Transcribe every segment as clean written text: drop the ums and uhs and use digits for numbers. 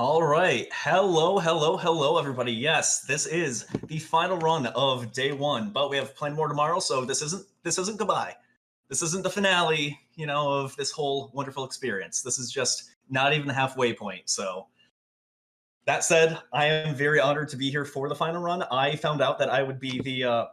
All right. Hello, everybody. Yes, this is the final run of day one, but we have plenty more tomorrow, so this isn't goodbye. This isn't the finale, of this whole wonderful experience. This is just not even the halfway point. So that said, I am very honored to be here for the final run. I found out that I would be the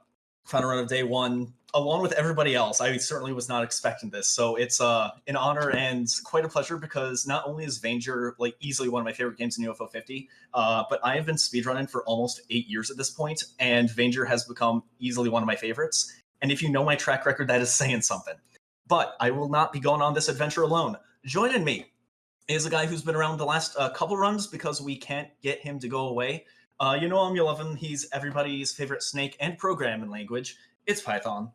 final run of day one along with everybody else. I certainly was not expecting this, so it's an honor and quite a pleasure because not only is Vainger like easily one of my favorite games in UFO 50, but I have been speedrunning for almost 8 years at this point, and Vainger has become easily one of my favorites. And if you know my track record, that is saying something. But I will not be going on this adventure alone. Joining me is a guy who's been around the last couple runs because we can't get him to go away. You know him, you love him. He's everybody's favorite snake and programming language. It's Python.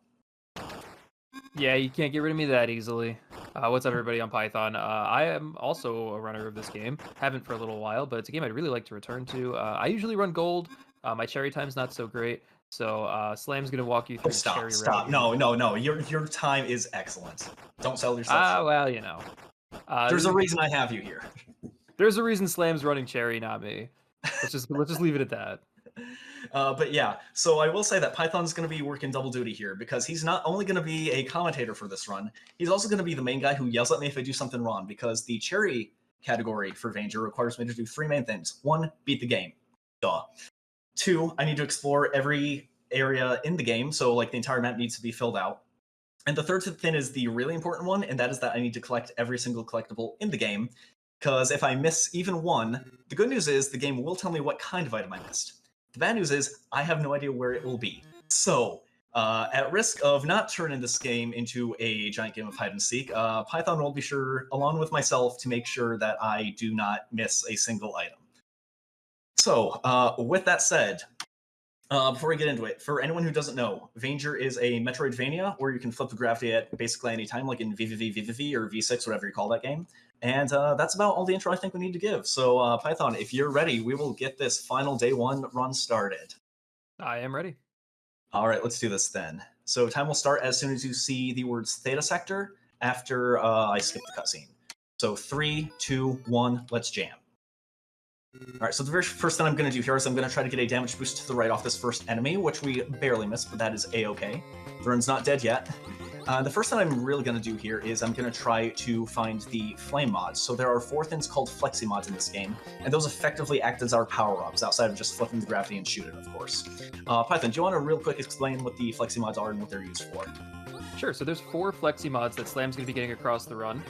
Yeah, you can't get rid of me that easily. What's up, everybody? On Python. I am also a runner of this game. Haven't for a little while, but it's a game I'd really like to return to. I usually run gold. My cherry time's not so great, so Slam's gonna walk you through cherry. Stop! No! Your time is excellent. Don't sell yourself. Well, you know. There's a reason I have you here. There's a reason Slam's running cherry, not me. Let's just leave it at that. But yeah, so I will say that Python's going to be working double duty here because he's not only going to be a commentator for this run, he's also going to be the main guy who yells at me if I do something wrong, because the cherry category for Vainger requires me to do 3 main things. 1, beat the game. Duh. 2, I need to explore every area in the game, so like the entire map needs to be filled out. And the third thing is the really important one, and that is that I need to collect every single collectible in the game, because if I miss even one, the good news is the game will tell me what kind of item I missed. The bad news is I have no idea where it will be. So, at risk of not turning this game into a giant game of hide and seek, Python will be sure, along with myself, to make sure that I do not miss a single item. So, with that said, before we get into it, for anyone who doesn't know, Vainger is a Metroidvania where you can flip the gravity at basically any time, like in VVV or V6, whatever you call that game. And that's about all the intro I think we need to give. So, Python, if you're ready, we will get this final day one run started. I am ready. All right, let's do this then. So time will start as soon as you see the words Theta sector after I skip the cutscene. So 3, 2, 1, let's jam. All right, so the very first thing I'm going to do here is I'm going to try to get a damage boost to the right off this first enemy, which we barely missed, but that is A-okay. Vern's not dead yet. The first thing I'm really going to do here is I'm going to try to find the flame mods. So there are 4 things called flexi mods in this game, and those effectively act as our power-ups, outside of just flipping the gravity and shoot it, of course. Python, do you want to real quick explain what the flexi mods are and what they're used for? Sure, so there's 4 flexi mods that Slam's going to be getting across the run.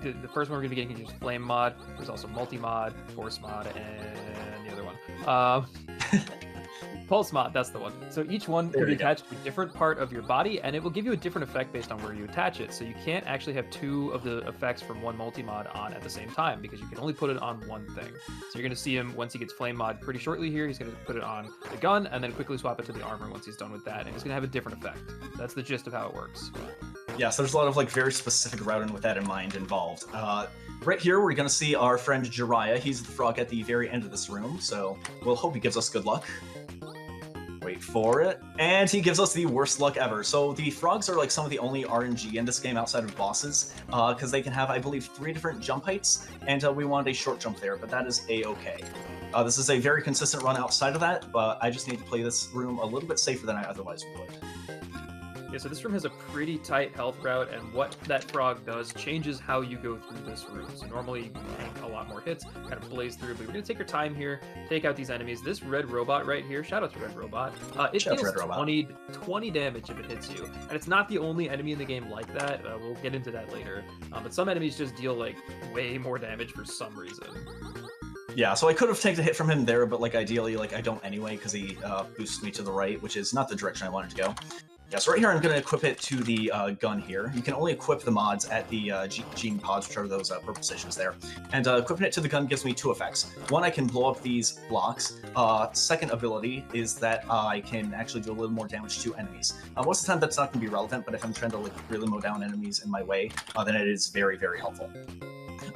The first one we're going to be getting is Flame mod. There's also Multi-mod, Force mod, and the other one. Pulse mod, that's the one. So each one can be attached to a different part of your body, and it will give you a different effect based on where you attach it. So you can't actually have 2 of the effects from one multi-mod on at the same time, because you can only put it on one thing. So you're going to see him, once he gets flame mod pretty shortly here, he's going to put it on the gun, and then quickly swap it to the armor once he's done with that, and it's going to have a different effect. That's the gist of how it works. Yeah, so there's a lot of like very specific routing with that in mind involved. Right here, we're going to see our friend Jiraiya. He's the frog at the very end of this room, so we'll hope he gives us good luck. Wait for it. And he gives us the worst luck ever. So the frogs are like some of the only RNG in this game outside of bosses, because they can have, I believe, 3 different jump heights, and we wanted a short jump there, but that is A-okay. This is a very consistent run outside of that, but I just need to play this room a little bit safer than I otherwise would. Yeah, so this room has a pretty tight health route, and what that frog does changes how you go through this room. So normally you can tank a lot more hits, kind of blaze through, but we're going to take our time here, take out these enemies. This red robot right here, shout out to Red Robot, it deals 20 damage if it hits you. And it's not the only enemy in the game like that, we'll get into that later. But some enemies just deal like way more damage for some reason. Yeah, so I could have taken a hit from him there, but like ideally, like I don't anyway, because he boosts me to the right, which is not the direction I wanted to go. Yeah, so right here I'm going to equip it to the gun here. You can only equip the mods at the gene pods, which are those purple stations there. And equipping it to the gun gives me 2 effects. One, I can blow up these blocks. Second ability is that I can actually do a little more damage to enemies. Most of the time that's not going to be relevant, but if I'm trying to like really mow down enemies in my way, then it is very, very helpful.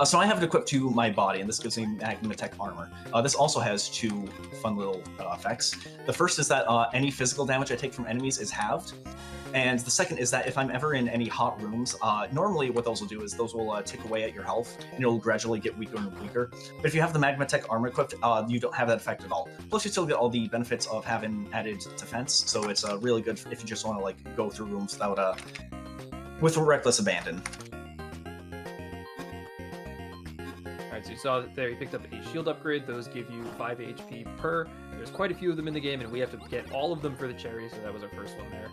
So I have it equipped to my body, and this gives me magmatech armor. This also has two fun little effects. The first is that any physical damage I take from enemies is halved. And the second is that if I'm ever in any hot rooms, normally what those will do is those will tick away at your health, and it'll gradually get weaker and weaker. But if you have the magmatech armor equipped, you don't have that effect at all. Plus, you still get all the benefits of having added defense, so it's really good if you just want to like go through rooms without with reckless abandon. Alright, so you saw that there, you picked up a shield upgrade. Those give you 5 HP per. There's quite a few of them in the game, and we have to get all of them for the cherry, so that was our first one there.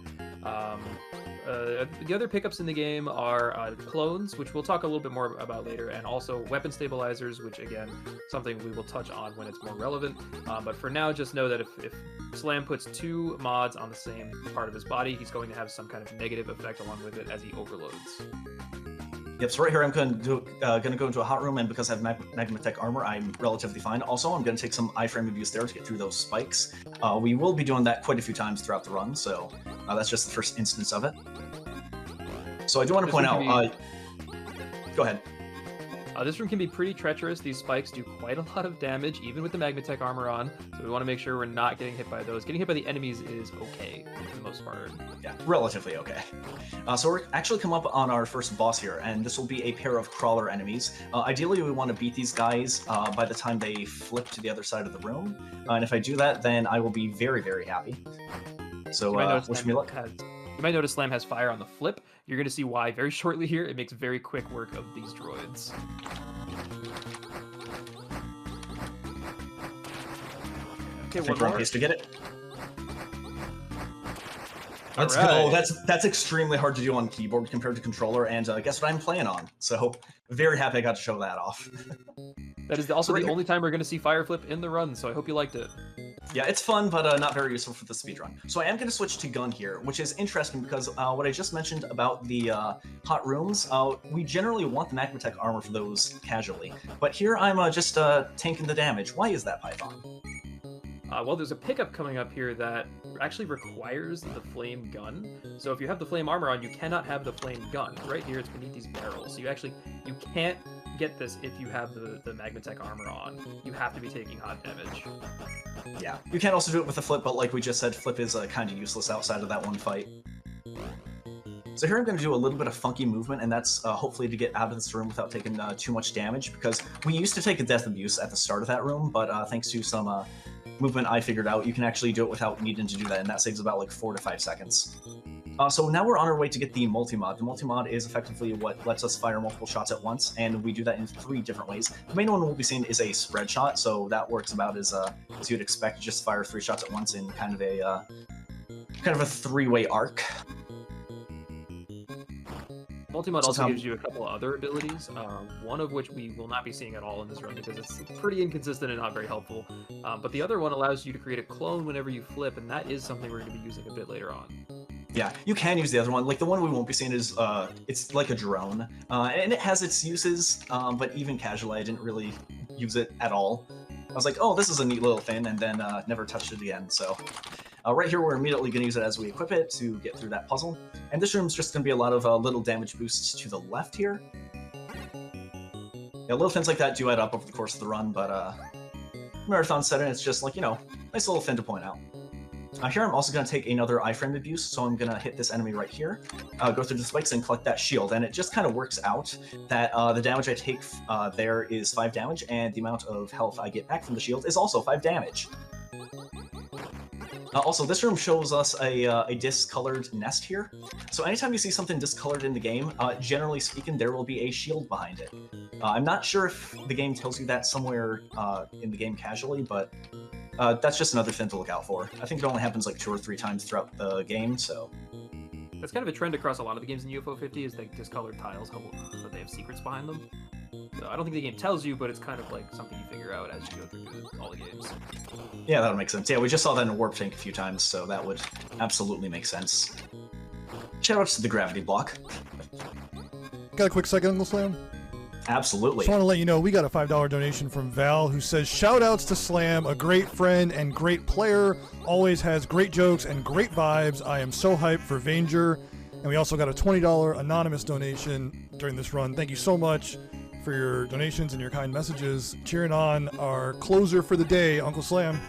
The other pickups in the game are clones, which we'll talk a little bit more about later, and also weapon stabilizers, which again, something we will touch on when it's more relevant. But for now, just know that if Slam puts 2 mods on the same part of his body, he's going to have some kind of negative effect along with it as he overloads. Yep, so right here I'm going to go into a hot room, and because I have magmatech armor, I'm relatively fine. Also, I'm going to take some iframe abuse there to get through those spikes. We will be doing that quite a few times throughout the run, so that's just the first instance of it. So I do want to point out... go ahead. This room can be pretty treacherous. These spikes do quite a lot of damage, even with the magmatech armor on, so we want to make sure we're not getting hit by those. Getting hit by the enemies is okay, for the most part. Yeah, relatively okay. So we're actually come up on our first boss here, and this will be a pair of crawler enemies. Ideally, we want to beat these guys by the time they flip to the other side of the room, and if I do that, then I will be very, very happy. So wish me luck. You might notice Slam has fire on the flip. You're going to see why very shortly here. It makes very quick work of these droids. Okay, one more. To get it. Let's go. That's extremely hard to do on keyboard compared to controller, and guess what I'm playing on? So very happy I got to show that off. That is also the only time we're going to see fire flip in the run, so I hope you liked it. Yeah, it's fun, but not very useful for the speedrun. So I am going to switch to gun here, which is interesting because what I just mentioned about the hot rooms, we generally want the magmatech armor for those casually. But here I'm just tanking the damage. Why is that, Python? Well, there's a pickup coming up here that actually requires the flame gun. So if you have the flame armor on, you cannot have the flame gun. Right here, it's beneath these barrels. So you can't get this if you have the magmatech armor on. You have to be taking hot damage. Yeah, you can also do it with a flip, but like we just said, flip is kind of useless outside of that one fight. So here I'm going to do a little bit of funky movement, and that's hopefully to get out of this room without taking too much damage, because we used to take a death abuse at the start of that room, but thanks to some movement I figured out, you can actually do it without needing to do that, and that saves about like 4 to 5 seconds. So now we're on our way to get the multi-mod. The multi-mod is effectively what lets us fire multiple shots at once, and we do that in 3 different ways. The main one we'll be seeing is a spread shot, so that works about as you'd expect, just fire 3 shots at once in kind of a 3-way arc. Multi-mod also gives you a couple of other abilities, one of which we will not be seeing at all in this run because it's pretty inconsistent and not very helpful. But the other one allows you to create a clone whenever you flip, and that is something we're going to be using a bit later on. Yeah, you can use the other one. Like, the one we won't be seeing is, it's like a drone. And it has its uses, but even casually, I didn't really use it at all. I was like, oh, this is a neat little thing, and then never touched it again, so... right here, we're immediately going to use it as we equip it to get through that puzzle. And this room's just going to be a lot of little damage boosts to the left here. Yeah, little things like that do add up over the course of the run, but marathon setting, it's just like, nice little thing to point out. Here I'm also going to take another iframe abuse, so I'm going to hit this enemy right here, go through the spikes and collect that shield, and it just kind of works out that the damage I take there is 5 damage, and the amount of health I get back from the shield is also 5 damage. Also, this room shows us a discolored nest here. So anytime you see something discolored in the game, generally speaking, there will be a shield behind it. I'm not sure if the game tells you that somewhere in the game casually, but that's just another thing to look out for. I think it only happens like 2 or 3 times throughout the game, so... That's kind of a trend across a lot of the games in UFO 50, is like discolored tiles, but they have secrets behind them. So I don't think the game tells you, but it's kind of like something you figure out as you go through all the games. Yeah, that'll make sense. Yeah, we just saw that in a warp tank a few times, so that would absolutely make sense. Shoutouts to the gravity block. Got a quick second, Uncle Slam? Absolutely. Just want to let you know we got a $5 donation from Val, who says, shoutouts to Slam, a great friend and great player, always has great jokes and great vibes. I am so hyped for Vainger. And we also got a $20 anonymous donation during this run. Thank you so much. for your donations and your kind messages. Cheering on our closer for the day, Uncle Slam.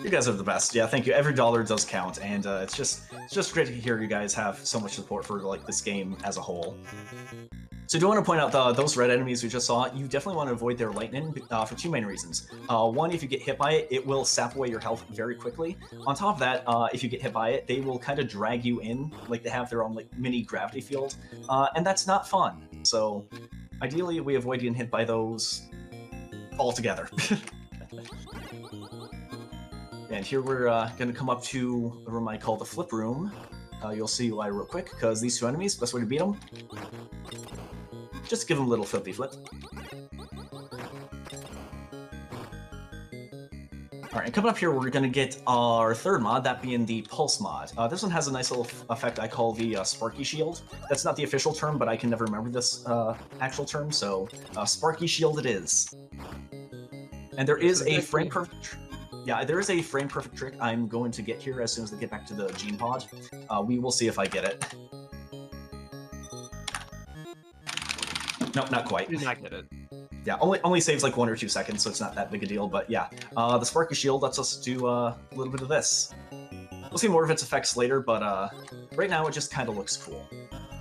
You guys are the best. Yeah, thank you. Every dollar does count, and it's just great to hear you guys have so much support for like this game as a whole. So I do want to point out those red enemies we just saw. You definitely want to avoid their lightning for two main reasons. One, if you get hit by it, it will sap away your health very quickly. On top of that, if you get hit by it, they will kind of drag you in, like they have their own like mini gravity field, and that's not fun. So ideally, we avoid getting hit by those altogether. And here we're going to come up to the room I call the flip room. You'll see why real quick, because these two enemies, best way to beat them, just give them a little flippy flip. Alright, and coming up here, we're going to get our third mod, that being the Pulse mod. This one has a nice little effect I call the Sparky Shield. That's not the official term, but I can never remember this actual term, so Sparky Shield it is. And there is a frame perfect... Yeah, there is a frame-perfect trick I'm going to get here as soon as they get back to the Gene Pod. We will see if I get it. Nope, not quite. Did not get it. Yeah, only saves like 1 or 2 seconds, so it's not that big a deal, but yeah. The Sparky Shield lets us do a little bit of this. We'll see more of its effects later, but right now it just kind of looks cool.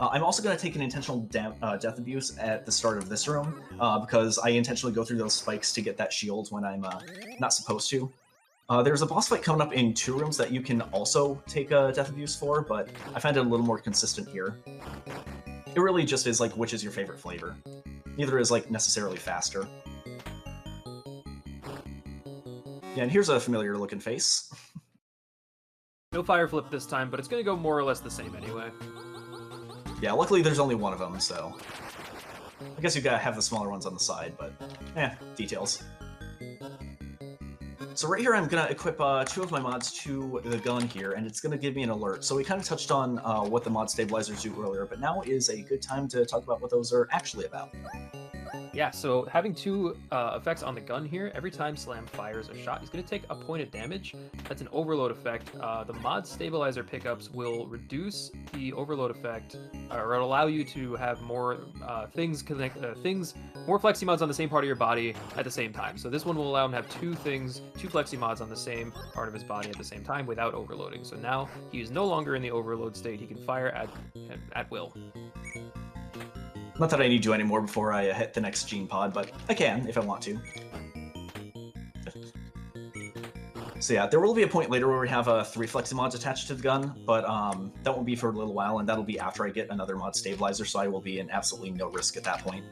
I'm also going to take an intentional death abuse at the start of this room, because I intentionally go through those spikes to get that shield when I'm not supposed to. There's a boss fight coming up in 2 rooms that you can also take a death abuse for, but I find it a little more consistent here. It really just is like, which is your favorite flavor. Neither is like necessarily faster. Yeah, and here's a familiar looking face. No fire flip this time, but it's going to go more or less the same anyway. Yeah, luckily there's only one of them, so... I guess you gotta have the smaller ones on the side, but... details. So right here I'm gonna equip 2 of my mods to the gun here, and it's gonna give me an alert. So we kind of touched on what the mod stabilizers do earlier, but now is a good time to talk about what those are actually about. Yeah, so having 2 effects on the gun here, every time Slam fires a shot, he's going to take a point of damage. That's an overload effect. The mod stabilizer pickups will reduce the overload effect, or allow you to have more more flexi mods on the same part of your body at the same time. So this one will allow him to have 2 flexi mods on the same part of his body at the same time without overloading. So now he is no longer in the overload state. He can fire at will. Not that I need to anymore before I hit the next Gene Pod, but I can if I want to. So yeah, there will be a point later where we have 3 flexi mods attached to the gun, but that won't be for a little while, and that'll be after I get another mod stabilizer, so I will be in absolutely no risk at that point.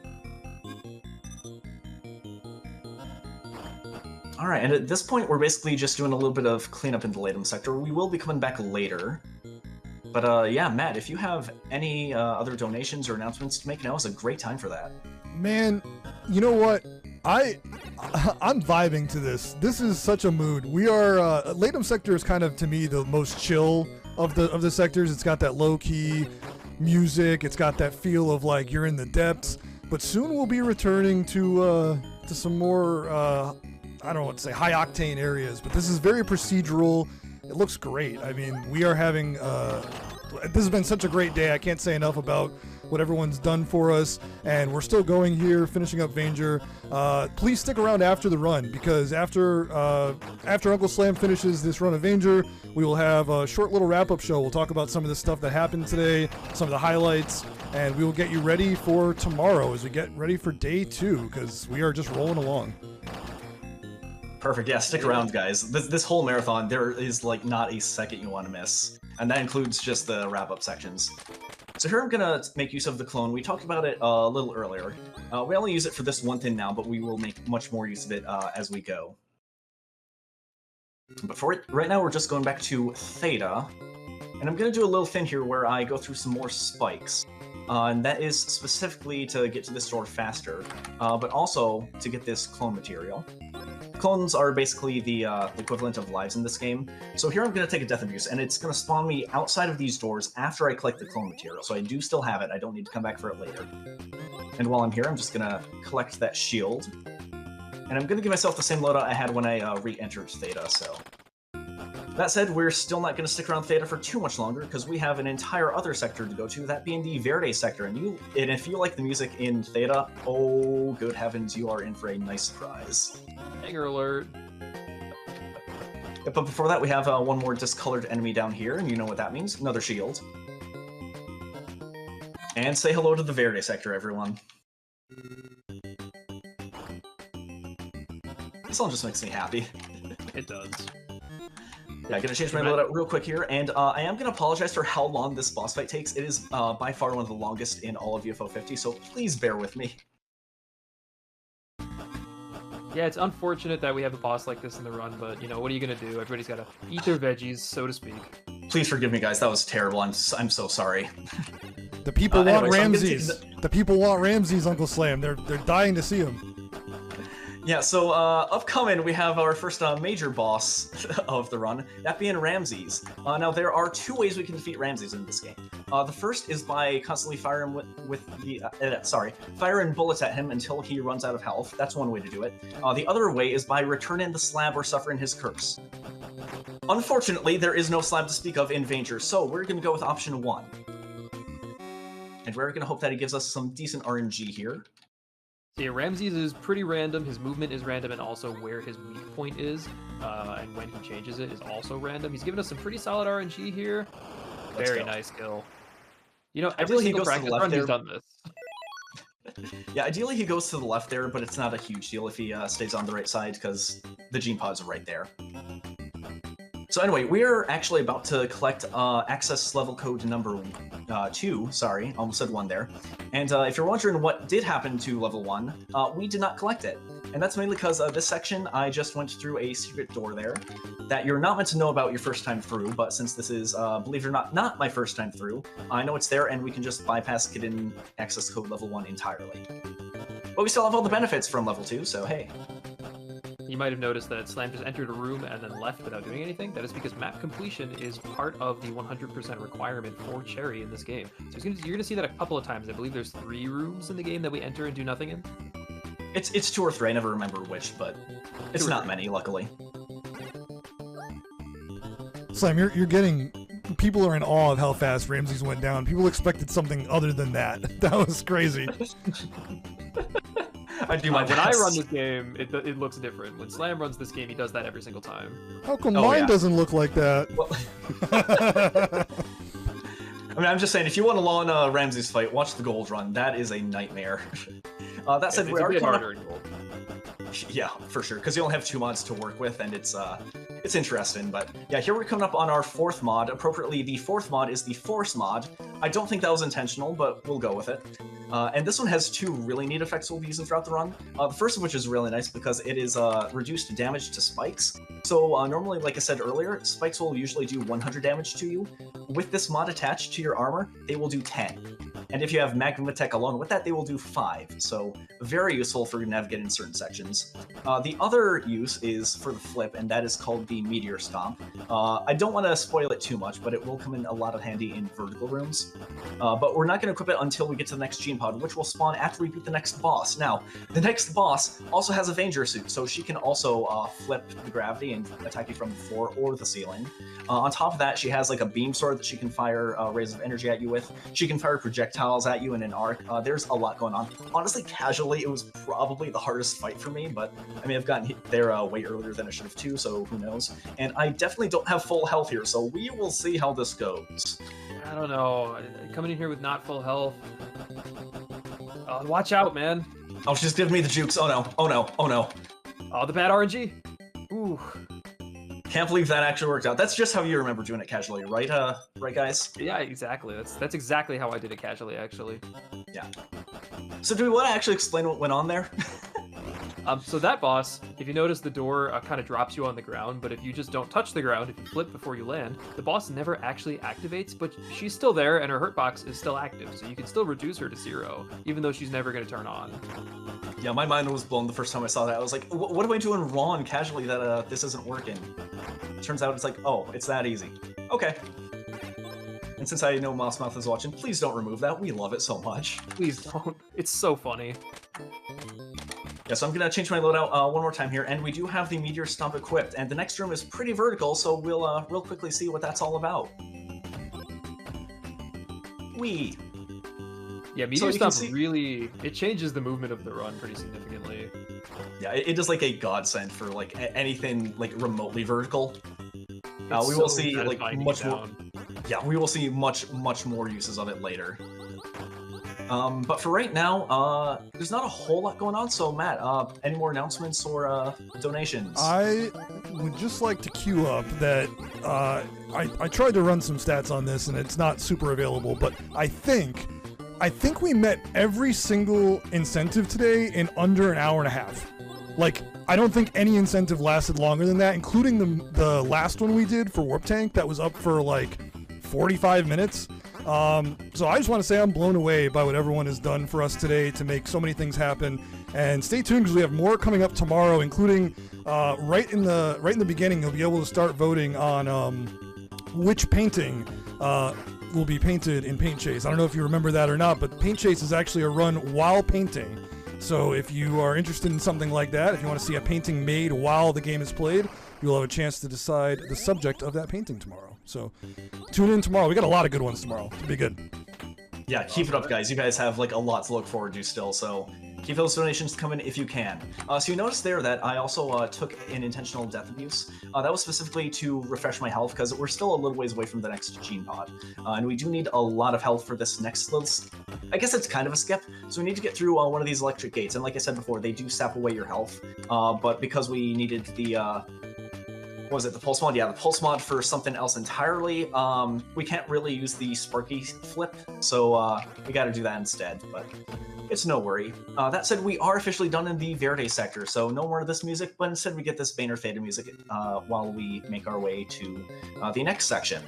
Alright, and at this point we're basically just doing a little bit of cleanup in the Latum sector. We will be coming back later. But yeah, Matt, if you have any other donations or announcements to make, now is a great time for that. Man, you know what? I'm vibing to this. This is such a mood. We are Latum sector is kind of, to me, the most chill of the sectors. It's got that low key music. It's got that feel of like you're in the depths. But soon we'll be returning to some more I don't know what to say, high octane areas. But this is very procedural. It looks great. I mean, we are having, this has been such a great day. I can't say enough about what everyone's done for us, and we're still going here, finishing up Vainger. Please stick around after the run, because after Uncle Slam finishes this run of Vainger, we will have a short little wrap-up show. We'll talk about some of the stuff that happened today, some of the highlights, and we will get you ready for tomorrow as we get ready for day 2, because we are just rolling along. Perfect. Yeah, stick around, guys. This whole marathon, there is like not a second you want to miss, and that includes just the wrap-up sections. So here I'm gonna make use of the clone. We talked about it a little earlier. We only use it for this one thing now, but we will make much more use of it as we go. But for it, right now we're just going back to Theta, and I'm gonna do a little thing here where I go through some more spikes. And that is specifically to get to this door faster, but also to get this clone material. Clones are basically the equivalent of lives in this game. So here I'm going to take a death abuse, and it's going to spawn me outside of these doors after I collect the clone material. So I do still have it. I don't need to come back for it later. And while I'm here, I'm just going to collect that shield. And I'm going to give myself the same loadout I had when I re-entered Theta, so... That said, we're still not going to stick around Theta for too much longer because we have an entire other sector to go to, that being the Verde sector. And if you like the music in Theta, oh good heavens, you are in for a nice surprise. Vainger alert. Yeah, but before that, we have one more discolored enemy down here, and you know what that means. Another shield. And say hello to the Verde sector, everyone. This all just makes me happy. It does. Yeah, I'm gonna change my loadout real quick here, and I am gonna apologize for how long this boss fight takes. It is by far one of the longest in all of UFO 50, so please bear with me. Yeah, it's unfortunate that we have a boss like this in the run, but you know, what are you gonna do? Everybody's gotta eat their veggies, so to speak. Please forgive me, guys. That was terrible. I'm so sorry. The people want anyways, Ramses. The people want Ramses, Uncle Slam. They're dying to see him. Yeah, so upcoming, we have our first major boss of the run, that being Ramses. Now, there are two ways we can defeat Ramses in this game. The first is by constantly firing firing bullets at him until he runs out of health. That's one way to do it. The other way is by returning the slab or suffering his curse. Unfortunately, there is no slab to speak of in Vainger, so we're going to go with option 1. And we're going to hope that he gives us some decent RNG here. So yeah, Ramses is pretty random, his movement is random, and also where his weak point is, and when he changes it is also random. He's given us some pretty solid RNG here. Very nice kill. You know, every single practice run he's done this. Yeah, ideally he goes to the left there, but it's not a huge deal if he stays on the right side, because the gene pods are right there. So anyway, we're actually about to collect access level code number 2, sorry, almost said 1 there. And if you're wondering what did happen to level 1, we did not collect it. And that's mainly because this section, I just went through a secret door there that you're not meant to know about your first time through, but since this is, believe it or not my first time through, I know it's there and we can just bypass hidden access code level 1 entirely. But we still have all the benefits from level 2, so hey. You might have noticed that Slam just entered a room and then left without doing anything. That is because map completion is part of the 100% requirement for Cherry in this game. So you're going to see that a couple of times. I believe there's 3 rooms in the game that we enter and do nothing in. It's 2 or 3, I never remember which, but it's not many, luckily. Slam, you're getting... People are in awe of how fast Ramses went down. People expected something other than that. That was crazy. I do my best. When I run this game, it looks different. When Slam runs this game, he does that every single time. How come mine doesn't look like that? Well, I mean, I'm just saying, if you want a long Ramses fight, watch the gold run. That is a nightmare. That said, we are harder in gold. Yeah, for sure, because you only have 2 mods to work with, and it's interesting. But yeah, here we're coming up on our 4th mod. Appropriately, the 4th mod is the Force mod. I don't think that was intentional, but we'll go with it. And this one has 2 really neat effects we'll be using throughout the run. The first of which is really nice because it is reduced damage to spikes. So normally, like I said earlier, spikes will usually do 100 damage to you. With this mod attached to your armor, they will do 10. And if you have Magma Tech along with that, they will do 5. So very useful for navigating certain sections. The other use is for the flip, and that is called the Meteor Stomp. I don't want to spoil it too much, but it will come in a lot of handy in vertical rooms. But we're not going to equip it until we get to the next gene pod, which will spawn after we beat the next boss. Now, the next boss also has a Vainger suit, so she can also flip the gravity and attack you from the floor or the ceiling. On top of that, she has like a beam sword that she can fire rays of energy at you with. She can fire projectiles at you in an arc. There's a lot going on. Honestly, casually, it was probably the hardest fight for me, but I mean, I've gotten there way earlier than I should have too, so who knows. And I definitely don't have full health here, so we will see how this goes. I don't know. Coming in here with not full health. Watch out, man. Oh, she's giving me the jukes. Oh no, oh no, oh no. Oh, the bad RNG. Ooh. Can't believe that actually worked out. That's just how you remember doing it casually, right? Right, guys? Yeah, exactly. That's exactly how I did it casually, actually. Yeah. So do we want to actually explain what went on there? So that boss, if you notice, the door kind of drops you on the ground, but if you just don't touch the ground, if you flip before you land, the boss never actually activates, but she's still there and her hurt box is still active, so you can still reduce her to 0, even though she's never going to turn on. Yeah, my mind was blown the first time I saw that. I was like, what am I doing wrong casually that this isn't working? Turns out it's like, oh, it's that easy. Okay. And since I know Mouse Mouth is watching, please don't remove that. We love it so much. Please don't. It's so funny. Yeah, so I'm gonna change my loadout one more time here, and we do have the meteor stump equipped, and the next room is pretty vertical, so we'll real quickly see what that's all about. Whee! Yeah, meteor you can stump see- really it changes the movement of the run pretty significantly. Yeah, it is like a godsend for like anything like remotely vertical. It's We will so see like satisfying to much get more. down. Yeah, we will see much more uses of it later. But for right now, there's not a whole lot going on. So Matt, any more announcements or donations? I would just like to queue up that I tried to run some stats on this and it's not super available, but I think we met every single incentive today in under an hour and a half. Like, I don't think any incentive lasted longer than that, including the last one we did for Warp Tank that was up for like 45 minutes. So I just want to say I'm blown away by what everyone has done for us today to make so many things happen. And stay tuned because we have more coming up tomorrow, including right in the beginning you'll be able to start voting on which painting will be painted in Paint Chase. I don't know if you remember that or not, but Paint Chase is actually a run while painting. So if you are interested in something like that, if you want to see a painting made while the game is played, you'll have a chance to decide the subject of that painting tomorrow. So tune in tomorrow. We got a lot of good ones tomorrow. It'll be good. Yeah, keep it up, guys. You guys have like a lot to look forward to still, so keep those donations coming if you can. So you notice there that I also took an intentional death abuse. That was specifically to refresh my health because we're still a little ways away from the next gene pod, and we do need a lot of health for this next little. I guess it's kind of a skip. So we need to get through one of these electric gates, and like I said before, they do sap away your health. But because we needed the what was it, the pulse mod? Yeah, the pulse mod for something else entirely. We can't really use the Sparky flip, so we got to do that instead, but it's no worry. That said, we are officially done in the Verde sector, so no more of this music, but instead we get this Vainger Theta music while we make our way to the next section.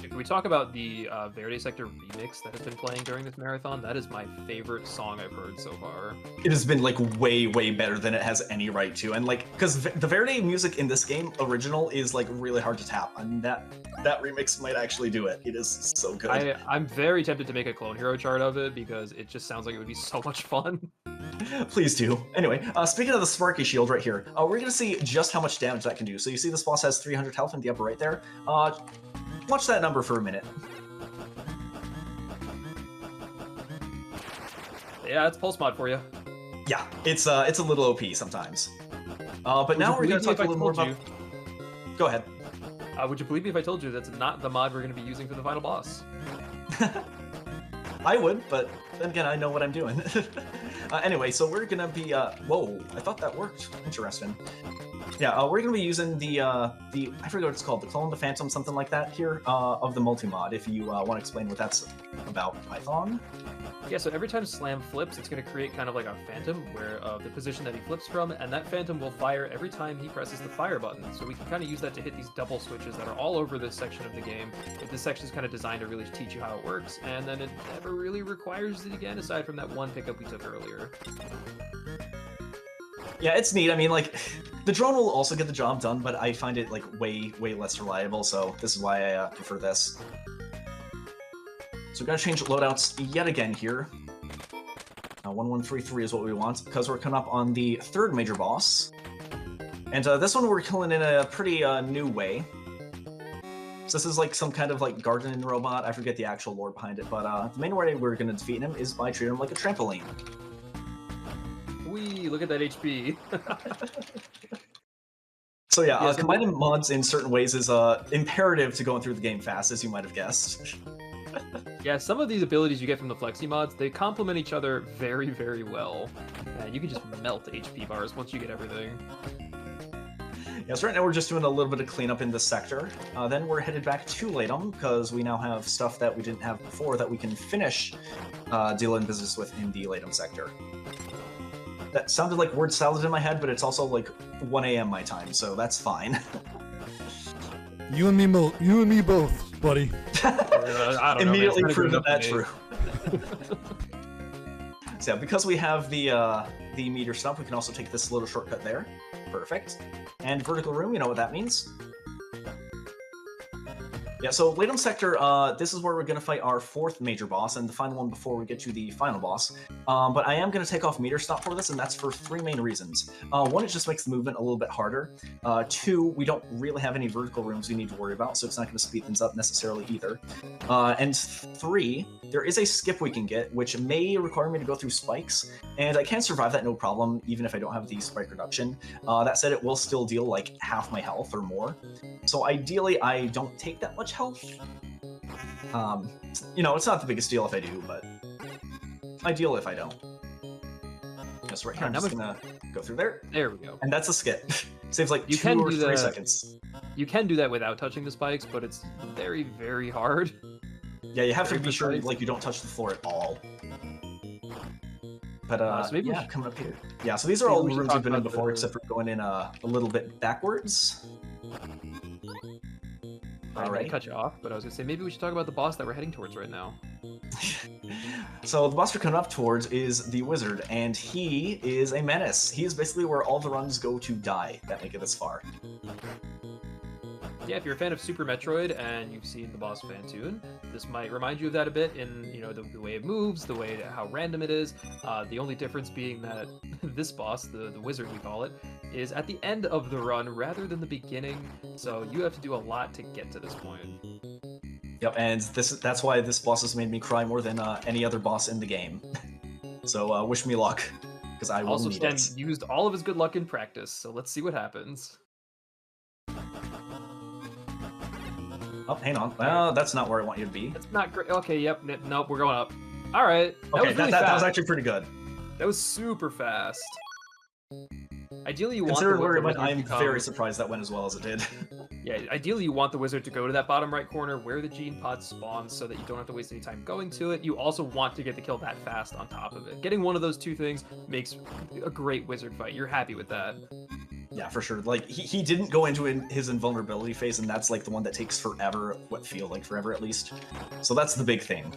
Can we talk about the Verde Sector remix that has been playing during this marathon? That is my favorite song I've heard so far. It has been like way better than it has any right to, and like because the Verde music in this game original is like really hard to tap, and that remix might actually do it. It is so good. I'm very tempted to make a Clone Hero chart of it because it just sounds like it would be so much fun. Please do. Anyway, speaking of the Sparky Shield right here, we're gonna see just how much damage that can do. So you see this boss has 300 health in the upper right there. Watch that number for a minute. Yeah, it's pulse mod for you. Yeah, it's a little OP sometimes. But now we're gonna talk a little more about. Go ahead. Would you believe me if I told you that's not the mod we're going to be using for the final boss? I would, but then again, I know what I'm doing. Anyway, so we're gonna be. Whoa! I thought that worked. Interesting. Yeah, we're gonna be using the I forget what it's called, the Clone, the Phantom, something like that here of the multi-mod. If you want to explain what that's about, Python. Yeah, so every time Slam flips, it's going to create kind of like a phantom where the position that he flips from, and that phantom will fire every time he presses the fire button. So we can kind of use that to hit these double switches that are all over this section of the game. But this section is kind of designed to really teach you how it works, and then it never really requires it again, aside from that one pickup we took earlier. Yeah, it's neat. I mean, like, the drone will also get the job done, but I find it like way less reliable. So this is why I prefer this. So we're gonna change loadouts yet again here. 1133 is what we want because we're coming up on the third major boss, and this one we're killing in a pretty new way. So this is like some kind of like gardening robot. I forget the actual lore behind it, but the main way we're gonna defeat him is by treating him like a trampoline. Whee! Look at that HP. So yeah, Yeah, so combining mods in certain ways is imperative to going through the game fast, as you might have guessed. Yeah, some of these abilities you get from the Flexi mods, they complement each other very well. And you can just melt HP bars once you get everything. Yes, right now we're just doing a little bit of cleanup in this sector. Then we're headed back to Latum, because we now have stuff that we didn't have before that we can finish dealing business with in the Latum sector. That sounded like word salad in my head, but it's also like 1 a.m. my time, so that's fine. You and me both, buddy. I don't Immediately know, proven that true. So yeah, because we have the meteor stump, we can also take this little shortcut there. Perfect. And vertical room, you know what that means. Yeah, so Latum Sector, this is where we're going to fight our 4th major boss and the final one before we get to the final boss. But I am going to take off Meter Stop for this, and that's for 3 main reasons. 1, it just makes the movement a little bit harder. 2, we don't really have any vertical rooms we need to worry about, so it's not going to speed things up necessarily either. And 3, there is a skip we can get, which may require me to go through spikes, and I can survive that no problem, even if I don't have the spike reduction. That said, it will still deal like half my health or more. So ideally, I don't take that much health. You know, it's not the biggest deal if I do, but ideal if I don't. Just right here, I'm just gonna go through there. There we go. And that's a skip. Saves like You 2 can or do 3 that. seconds. You can do that without touching the spikes, but it's very, very hard. Yeah, you have to Very be sure precise. like you don't touch the floor at all. But So maybe we yeah, should- coming up here. Yeah, so these are maybe all we the should rooms talk we've been in about before, the- except for going in a little bit backwards. I Alright. might cut you off, but I was gonna say maybe we should talk about the boss that we're heading towards right now. So the boss we're coming up towards is the Wizard, and he is a menace. He is basically where all the runs go to die that make it this far. Yeah, if you're a fan of Super Metroid and you've seen the boss Phantoon, this might remind you of that a bit in, you know, the way it moves, the way how random it is. The only difference being that this boss, the wizard we call it, is at the end of the run rather than the beginning. So you have to do a lot to get to this point. Yep, and that's why this boss has made me cry more than any other boss in the game. So wish me luck, because I will Also, need Stan it. used all of his good luck in practice, so let's see what happens. Oh, hang on. Well, that's not where I want you to be. That's not great. Okay, yep, nope, we're going up. All right, that Okay, was really that was fast. actually pretty good. That was super fast. Ideally, you want Considering the where it wizard went, to I'm come- very surprised that went as well as it did. Yeah, ideally you want the wizard to go to that bottom right corner where the gene pod spawns so that you don't have to waste any time going to it. You also want to get the kill that fast on top of it. Getting one of those two things makes a great wizard fight. You're happy with that. Yeah, for sure. Like, he didn't go into his invulnerability phase, and that's like the one that takes forever, what feel like forever at least. So that's the big thing.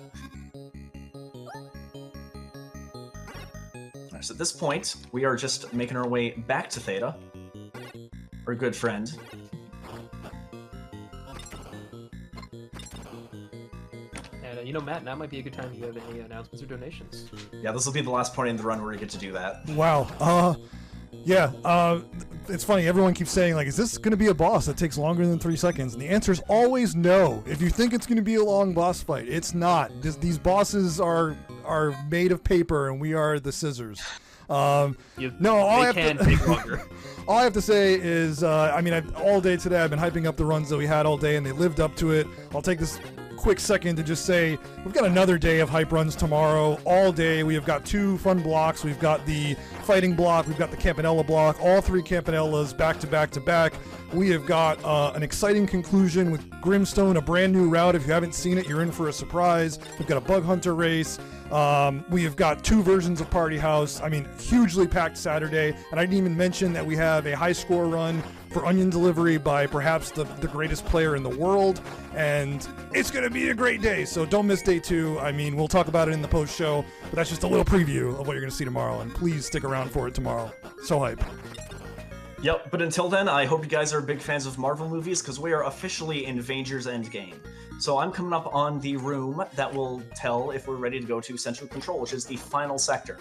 Alright, so at this point, we are just making our way back to Theta. Our good friend. And you know, Matt, now might be a good time if you have any announcements or donations. Yeah, this will be the last point in the run where we get to do that. Wow. Yeah. It's funny. Everyone keeps saying, like, is this going to be a boss that takes longer than 3 seconds? And the answer is always no. If you think it's going to be a long boss fight, it's not. These bosses are made of paper, and we are the scissors. No, They can take longer. All I have to say is, all day today I've been hyping up the runs that we had all day, and they lived up to it. I'll take this quick second to just say we've got another day of hype runs tomorrow. All day we have got 2 fun blocks. We've got the fighting block, we've got the Campanella block, all 3 Campanellas back to back to back. We have got an exciting conclusion with Grimstone, a brand new route. If you haven't seen it, you're in for a surprise. We've got a Bug Hunter race. We have got 2 versions of Party House. I mean, hugely packed Saturday. And I didn't even mention that we have a high score run for Onion Delivery by perhaps the greatest player in the world. And it's going to be a great day. So don't miss day 2. I mean, we'll talk about it in the post show, but that's just a little preview of what you're going to see tomorrow. And please stick around for it tomorrow. So hype. Yep, but until then, I hope you guys are big fans of Marvel movies, because we are officially in Vainger's Endgame. So I'm coming up on the room that will tell if we're ready to go to Central Control, which is the final sector.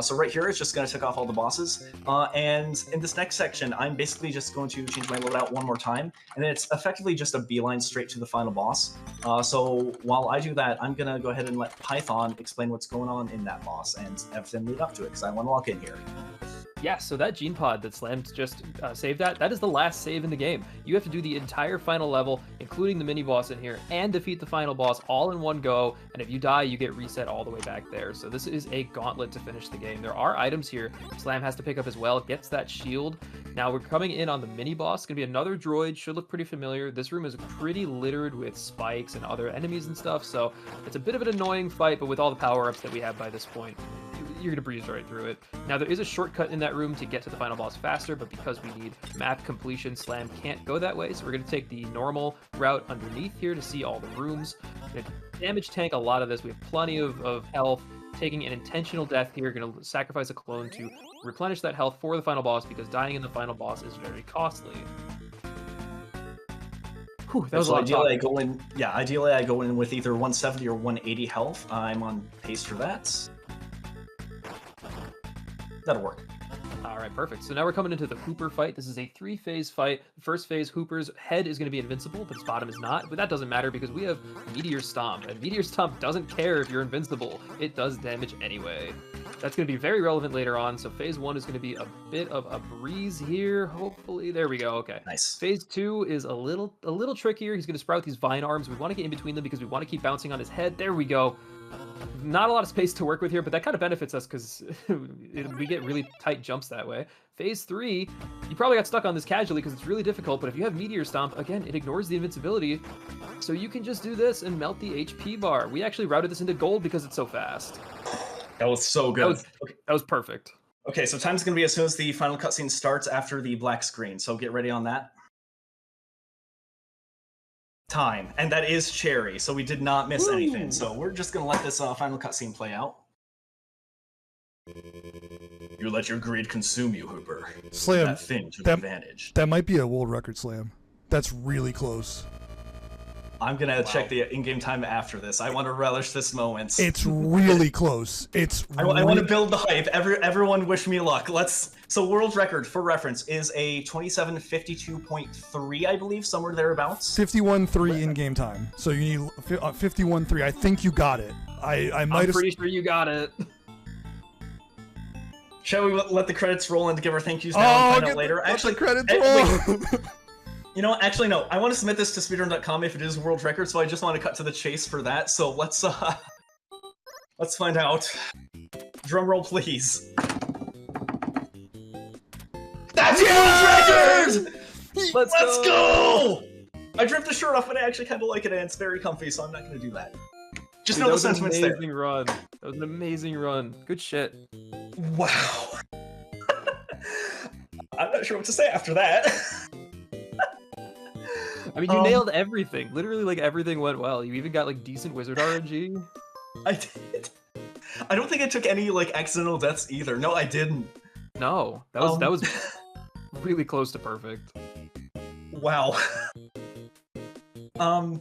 So right here is just going to tick off all the bosses, and in this next section, I'm basically just going to change my loadout one more time, and then it's effectively just a beeline straight to the final boss. So while I do that, I'm going to go ahead and let Python explain what's going on in that boss and everything lead up to it, because I want to lock in here. Yeah, so that gene pod that Slammed just saved at, that is the last save in the game. You have to do the entire final level, including the mini-boss in here, and defeat the final boss all in one go, and if you die, you get reset all the way back there. So this is a gauntlet to finish the game. There are items here Slam has to pick up as well, gets that shield. Now we're coming in on the mini-boss, gonna be another droid, should look pretty familiar. This room is pretty littered with spikes and other enemies and stuff, so it's a bit of an annoying fight, but with all the power-ups that we have by this point, you're gonna breeze right through it. Now there is a shortcut in that room to get to the final boss faster, but because we need map completion, Slam can't go that way, so we're gonna take the normal route underneath here to see all the rooms. We're gonna damage tank a lot of this. We have plenty of health. Taking an intentional death here, gonna sacrifice a clone to replenish that health for the final boss, because dying in the final boss is very costly. Whew, that was a So lot of ideally, talking. ideally I go in with either 170 or 180 health. I'm on pace for that. That'll work. All right, perfect. So now we're coming into the Hooper fight. This is a 3-phase fight. The first phase, Hooper's head is going to be invincible, but his bottom is not. But that doesn't matter because we have Meteor Stomp, and Meteor Stomp doesn't care if you're invincible. It does damage anyway. That's going to be very relevant later on. So phase 1 is going to be a bit of a breeze here. Hopefully, there we go. Okay. Nice. Phase 2 is a little trickier. He's going to sprout these vine arms. We want to get in between them because we want to keep bouncing on his head. There we go. Not a lot of space to work with here, but that kind of benefits us because we get really tight jumps that way. Phase 3, you probably got stuck on this casually because it's really difficult, but if you have Meteor Stomp, again, it ignores the invincibility, so you can just do this and melt the HP bar. We actually routed this into gold because it's so fast. That was so good. That was perfect. Okay, so time's going to be as soon as the final cutscene starts after the black screen, so get ready on that. Time, and that is Cherry, so we did not miss anything. So we're just gonna let this final cutscene play out. You let your greed consume you, Hooper. Slam. That thing took advantage. That might be a world record slam. That's really close. I'm gonna check the in-game time after this. I want to relish this moment. It's really close. I want to build the hype. Everyone wish me luck. So world record, for reference, is a 27:52.3, I believe, somewhere thereabouts. 51.3 in-game time. So you need 51.3. I think you got it. I'm pretty sure you got it. Shall we let the credits roll and give our thank yous now and find out later? Actually, credits roll. You know what? Actually, no. I want to submit this to speedrun.com if it is world record, so I just want to cut to the chase for that. So let's find out. Drum roll, please. That's world record! Let's go! I dripped the shirt off, but I actually kind of like it, and it's very comfy, so I'm not going to do that. Just know the sentiment's there. That was an amazing run. That was an amazing run. Good shit. Wow. I'm not sure what to say after that. I mean, you nailed everything. Literally, like, everything went well. You even got, like, decent wizard RNG. I did. I don't think I took any, like, accidental deaths either. No, I didn't. No, that was really close to perfect. Wow. I'm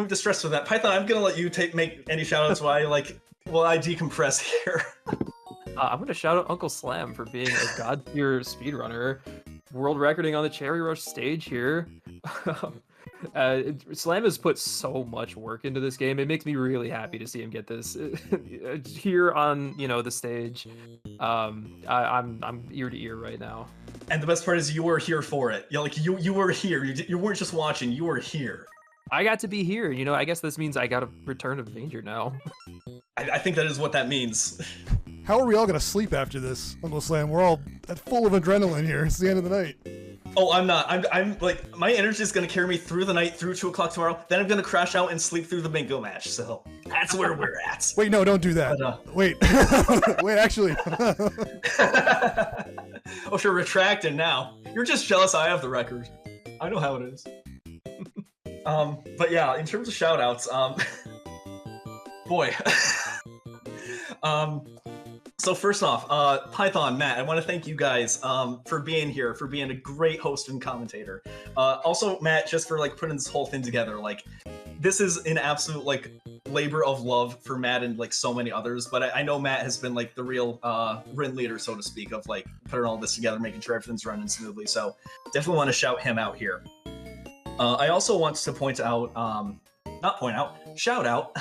distressed with that. Python, I'm gonna let you make any shoutouts while I decompress here. I'm gonna shout out Uncle Slam for being a god tier speedrunner. World recording on the Cherry Rush stage here. Slam has put so much work into this game. It makes me really happy to see him get this here on the stage. I'm ear to ear right now. And the best part is you were here for it. You were here. You weren't just watching. You were here. I got to be here. I guess this means I got to return to Vainger now. I think that is what that means. How are we all gonna sleep after this, Uncle Slam? We're all full of adrenaline here. It's the end of the night. Oh, I'm not. I'm like, my energy is gonna carry me through the night, through 2 o'clock tomorrow. Then I'm gonna crash out and sleep through the bingo match. So that's where we're at. Wait, no, don't do that. But, wait, wait, actually. Oh, sure, retracting now. You're just jealous I have the record. I know how it is. But yeah, in terms of shoutouts, boy. So first off, Python, Matt, I want to thank you guys for being here, for being a great host and commentator. Also, Matt, just for putting this whole thing together. This is an absolute labor of love for Matt and so many others. But I know Matt has been the real ringleader, so to speak, of putting all this together, making sure everything's running smoothly. So definitely want to shout him out here. I also want to shout out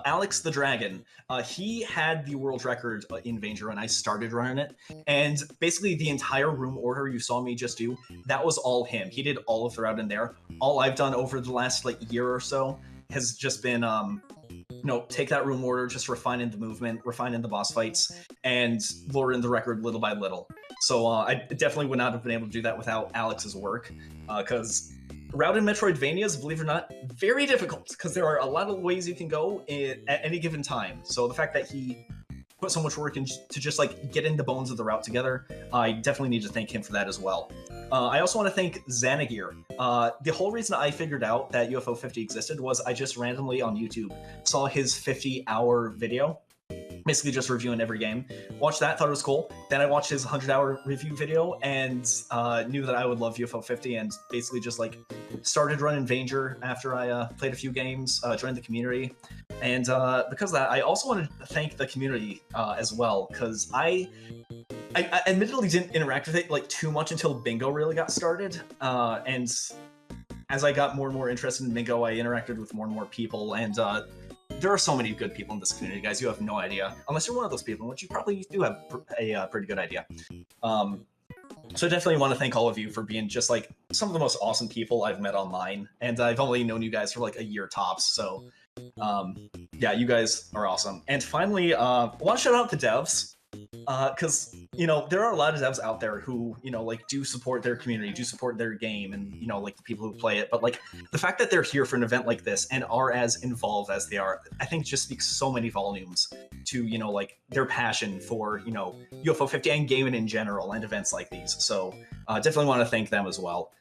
Alex the Dragon. He had the world record in Vainger when I started running it, and basically the entire room order you saw me just do, that was all him. He did all of the route in there. All I've done over the last year or so has just been take that room order, just refining the movement, refining the boss fights, and lowering the record little by little. So I definitely would not have been able to do that without Alex's work, because route in Metroidvanias, believe it or not, very difficult, because there are a lot of ways you can go at any given time. So the fact that he put so much work into just get in the bones of the route together, I definitely need to thank him for that as well. I also want to thank Xanagir. The whole reason I figured out that UFO 50 existed was I just randomly on YouTube saw his 50-hour video basically just reviewing every game. Watched that, thought it was cool. Then I watched his 100-hour review video and knew that I would love UFO 50, and basically just like started running Vainger after I played a few games, joined the community. And because of that, I also wanted to thank the community as well, because I admittedly didn't interact with it like too much until Bingo really got started. And as I got more and more interested in Bingo, I interacted with more and more people, and there are so many good people in this community, guys. You have no idea, unless you're one of those people, which you probably do have a pretty good idea. So I definitely want to thank all of you for being just like some of the most awesome people I've met online, and I've only known you guys for like a year tops. So yeah, you guys are awesome. And finally, I want to shout out the devs. Because there are a lot of devs out there who like do support their community, do support their game, and like the people who play it. But like the fact that they're here for an event like this and are as involved as they are, I think just speaks so many volumes to like their passion for UFO 50 and gaming in general and events like these. So definitely want to thank them as well.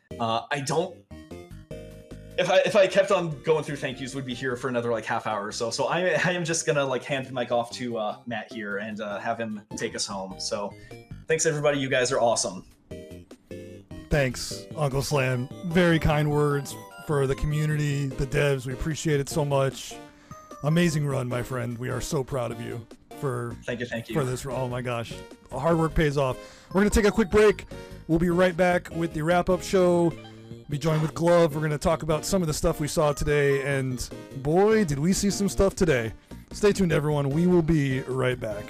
If I kept on going through thank yous, we'd be here for another like half hour or so. So I am just gonna like hand the mic off to Matt here and have him take us home. So thanks everybody, you guys are awesome. Thanks, Uncle Slam. Very kind words for the community, the devs. We appreciate it so much. Amazing run, my friend. We are so proud of you for thank you for this. Oh my gosh, hard work pays off. We're gonna take a quick break. We'll be right back with the wrap-up show. Be joined with Glove. We're going to talk about some of the stuff we saw today, and boy, did we see some stuff today. Stay tuned, everyone. We will be right back.